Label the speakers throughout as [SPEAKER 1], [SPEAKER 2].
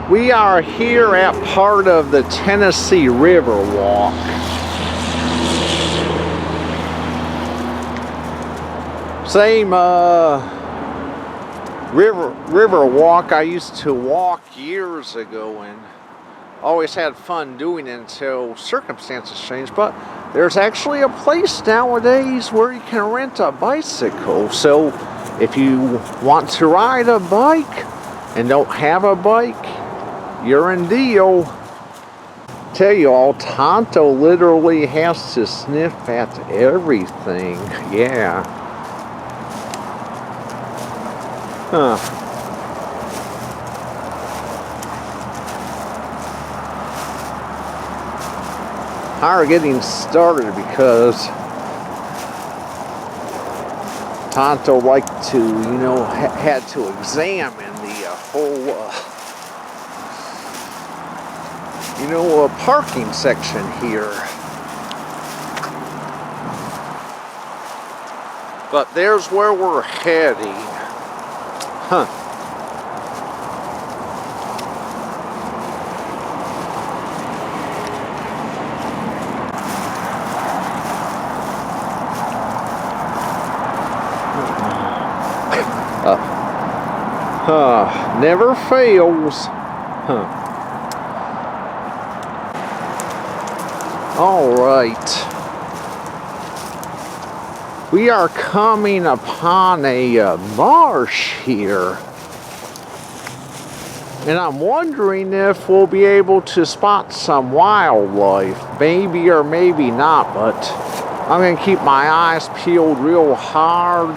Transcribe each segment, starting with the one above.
[SPEAKER 1] We are here at part of the Tennessee Riverwalk. Same riverwalk I used to walk years ago and always had fun doing it until circumstances changed. But there's actually a place nowadays where you can rent a bicycle. So if you want to ride a bike and don't have a bike, you're in deal. Tell you all, Tonto literally has to sniff at everything. Yeah. Huh. We're getting started because Tonto liked to, had to examine the whole, parking section here. But there's where we're heading. Huh. Never fails. Huh. All right. We are coming upon a marsh here. And I'm wondering if we'll be able to spot some wildlife. Maybe or maybe not, but I'm going to keep my eyes peeled real hard.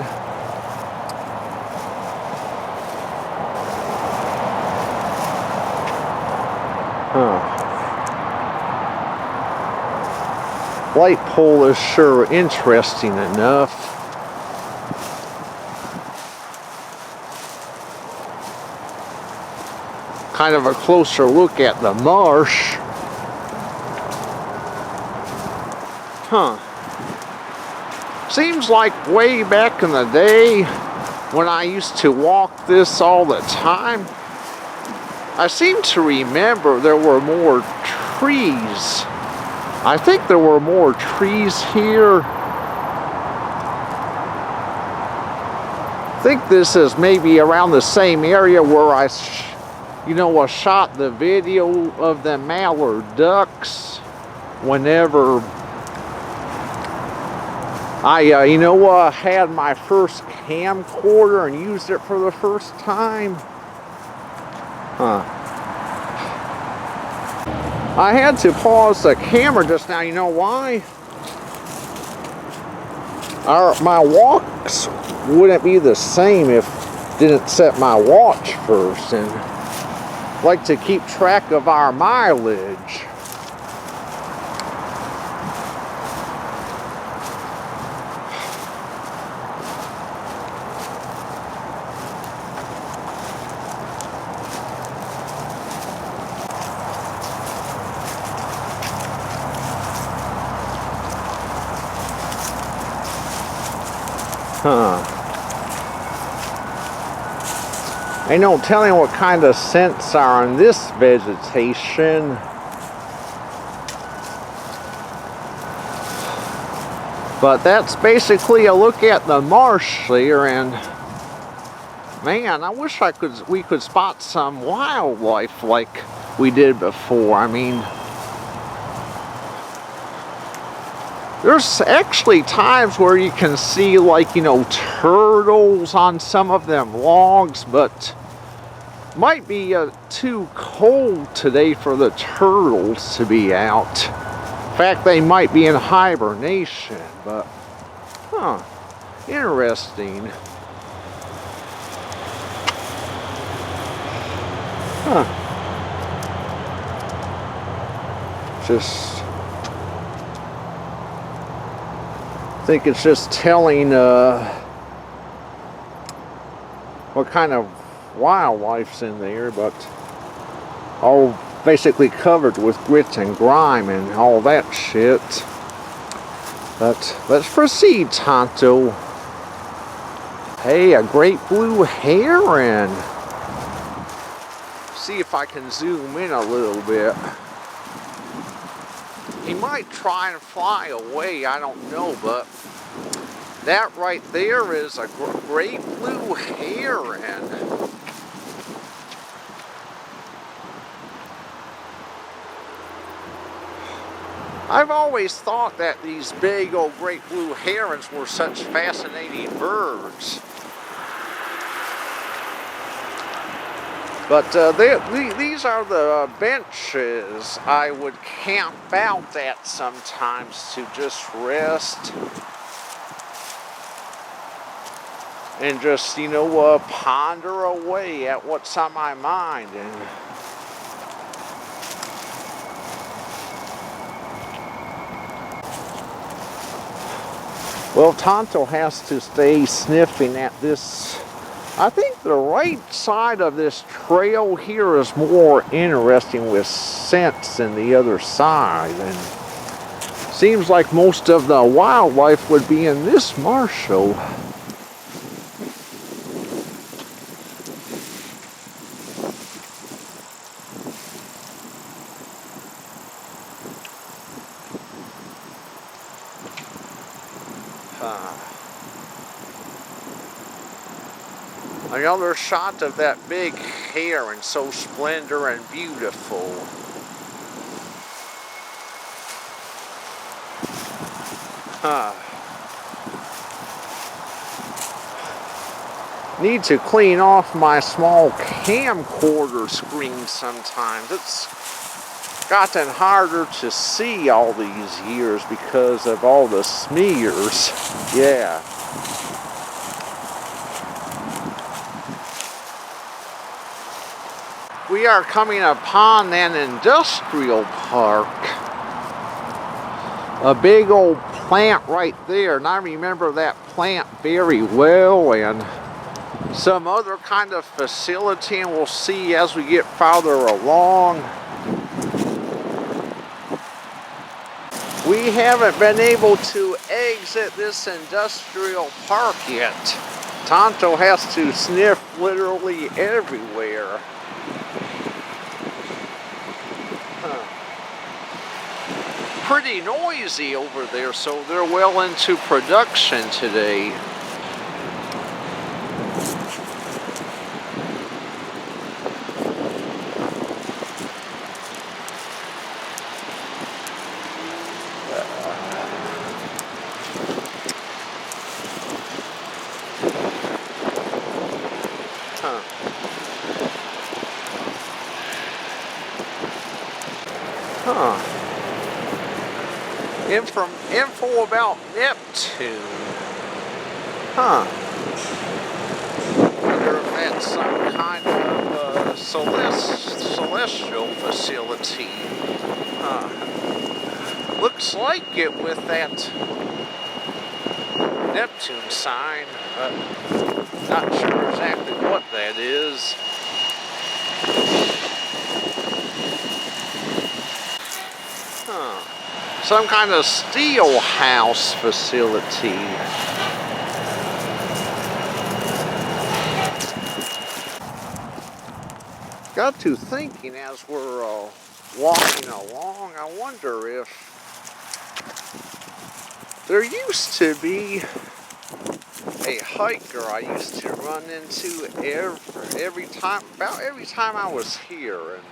[SPEAKER 1] Light pole is sure interesting enough. Kind of a closer look at the marsh. Seems like way back in the day when I used to walk this all the time, I seem to remember there were more trees. I think there were more trees here. I think this is maybe around the same area where I shot the video of the mallard ducks whenever I, had my first camcorder and used it for the first time. I had to pause the camera just now. You know why? My walks wouldn't be the same if I didn't set my watch first, and like to keep track of our mileage. Ain't no telling what kind of scents are in this vegetation. But that's basically a look at the marsh there, and man, I wish we could spot some wildlife like we did before. I mean, there's actually times where you can see turtles on some of them logs, but might be too cold today for the turtles to be out. In fact, they might be in hibernation, but interesting. I think it's just telling what kind of wildlife's in there, but all basically covered with grit and grime and all that shit. But let's proceed, Tonto. Hey, a great blue heron. see if I can zoom in a little bit. He might try and fly away, I don't know, but that right there is a great blue heron. I've always thought that these big old great blue herons were such fascinating birds. But these are the benches I would camp out at sometimes to just rest and just, ponder away at what's on my mind. And well, Tonto has to stay sniffing at this. I think the right side of this trail here is more interesting with scents than the other side. And seems like most of the wildlife would be in this marshal. Another shot of that big heron, so splendid and beautiful. Need to clean off my small camcorder screen sometimes. It's gotten harder to see all these years because of all the smears. Yeah. We are coming upon an industrial park. A big old plant right there, and I remember that plant very well, and some other kind of facility, and we'll see as we get farther along. We haven't been able to exit this industrial park yet. Tonto has to sniff literally everywhere. Pretty noisy over there, so they're well into production today. Info about Neptune. Wonder if that's some kind of celestial facility. Looks like it with that Neptune sign, but not sure exactly what that is. Some kind of steel house facility. Got to thinking as we're walking along, I wonder if there used to be a hiker I used to run into every time I was here. And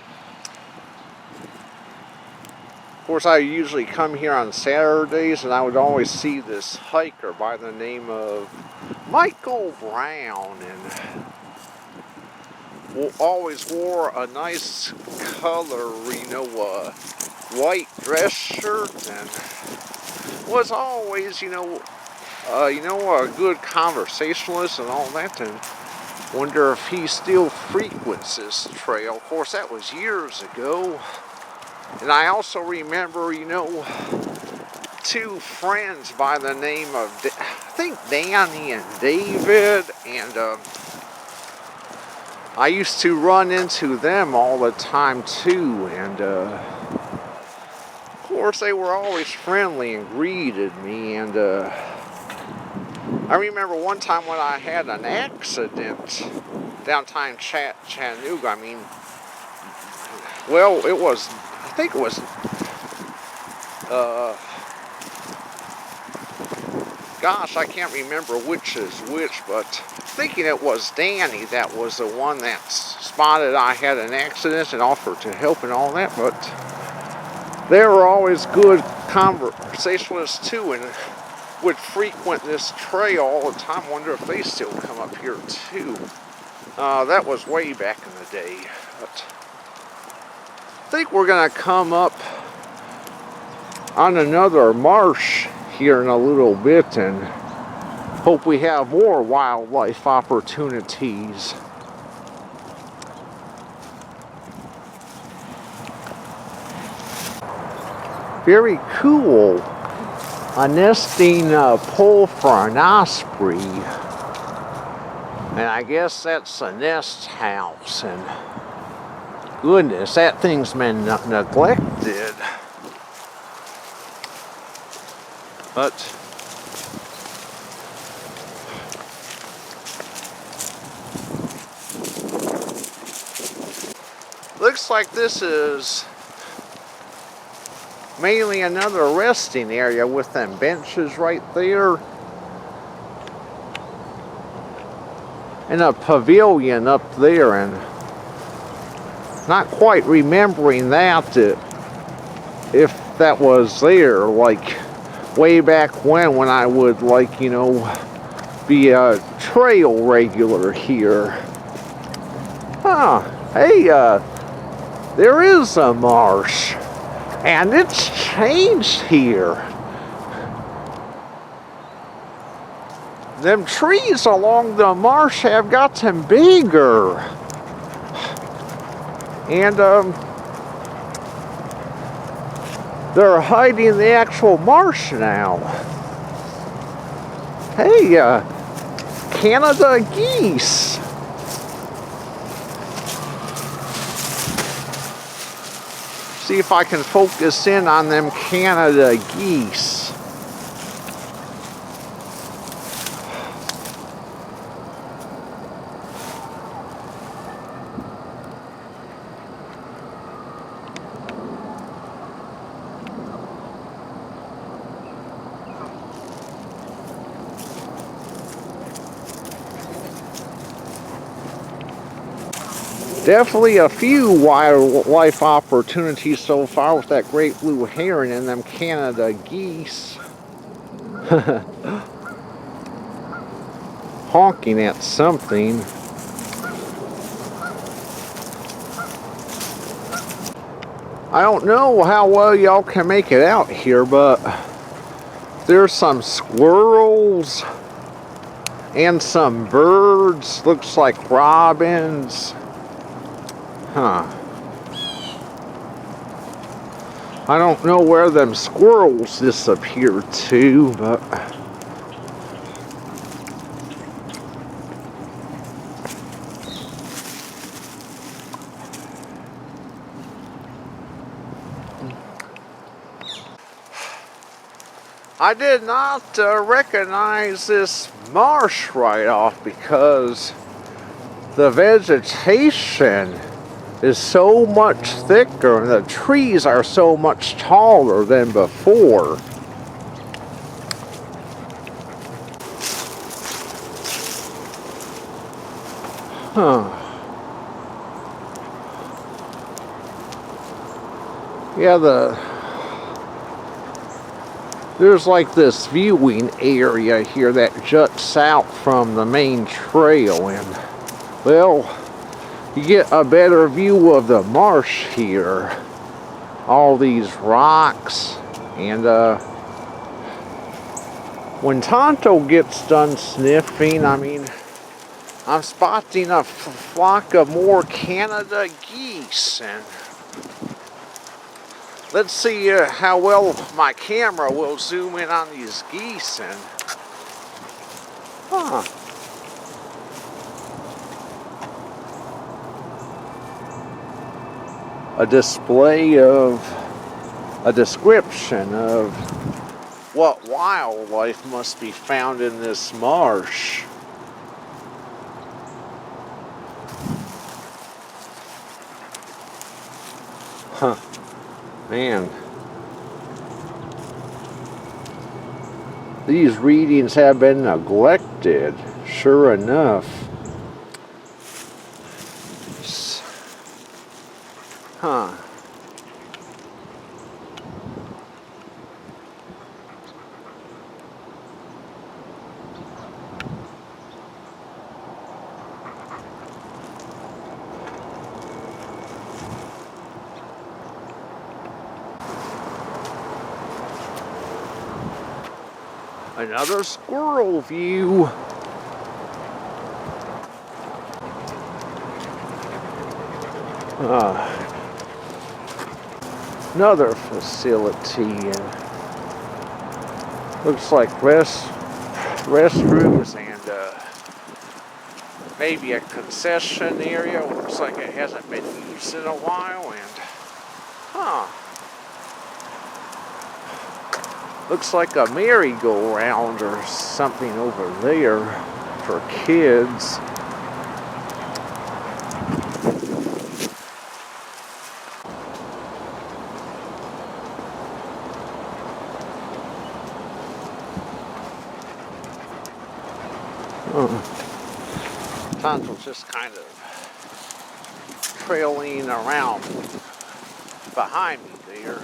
[SPEAKER 1] of course, I usually come here on Saturdays, and I would always see this hiker by the name of Michael Brown, and always wore a nice color, white dress shirt, and was always, a good conversationalist and all that, and wonder if he still frequents this trail. Of course, that was years ago. And I also remember, two friends by the name of, I think, Danny and David, and I used to run into them all the time too, and of course they were always friendly and greeted me, and I remember one time when I had an accident downtown Chattanooga. well, it was, I think it was, gosh, I can't remember which is which, but thinking it was Danny that was the one that spotted I had an accident and offered to help and all that, but they were always good conversationalists too and would frequent this trail all the time. Wonder if they still come up here too. That was way back in the day, but I think we're gonna come up on another marsh here in a little bit and hope we have more wildlife opportunities. Very cool. A nesting pole for an osprey. And I guess that's a nest house. And goodness, that thing's been neglected. But looks like this is mainly another resting area with them benches right there. And a pavilion up there, and not quite remembering that if that was there like way back when I would, like, you know, be a trail regular here. Huh, hey, there is a marsh, and it's changed here. Them trees along the marsh have gotten bigger. And, they're hiding the actual marsh now. Hey, Canada geese. See if I can focus in on them Canada geese. Definitely a few wildlife opportunities so far with that great blue heron and them Canada geese. Honking at something. I don't know how well y'all can make it out here, but there's some squirrels and some birds. Looks like robins. Huh. I don't know where them squirrels disappeared to, but I did not recognize this marsh right off because the vegetation is so much thicker and the trees are so much taller than before. Huh. Yeah, there's like this viewing area here that juts out from the main trail, and well, you get a better view of the marsh here. All these rocks, and when Tonto gets done sniffing, I mean, I'm spotting a flock of more Canada geese, and let's see how well my camera will zoom in on these geese. And huh. A display of a description of what wildlife must be found in this marsh. Huh. Man. These readings have been neglected, sure enough. Huh. Another squirrel view. Another facility. Looks like restrooms and maybe a concession area. Looks like it hasn't been used in a while. And looks like a merry-go-round or something over there for kids. Tonto's just kind of trailing around behind me there.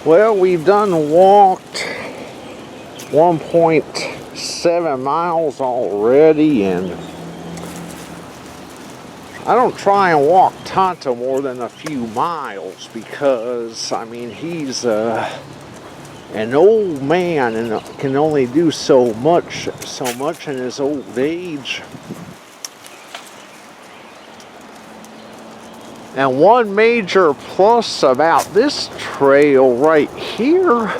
[SPEAKER 1] Well, we've done walked 1.7 miles already, and I don't try and walk Tonto more than a few miles because, I mean, he's an old man and can only do so much in his old age. And one major plus about this trail right here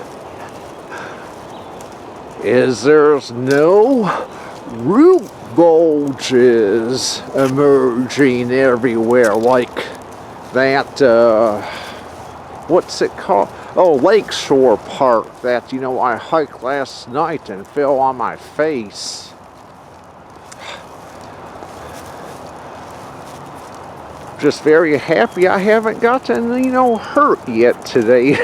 [SPEAKER 1] is there's no root bulges emerging everywhere like that, what's it called? Oh, Lakeshore Park that, you know, I hiked last night and fell on my face. Just very happy I haven't gotten, you know, hurt yet today.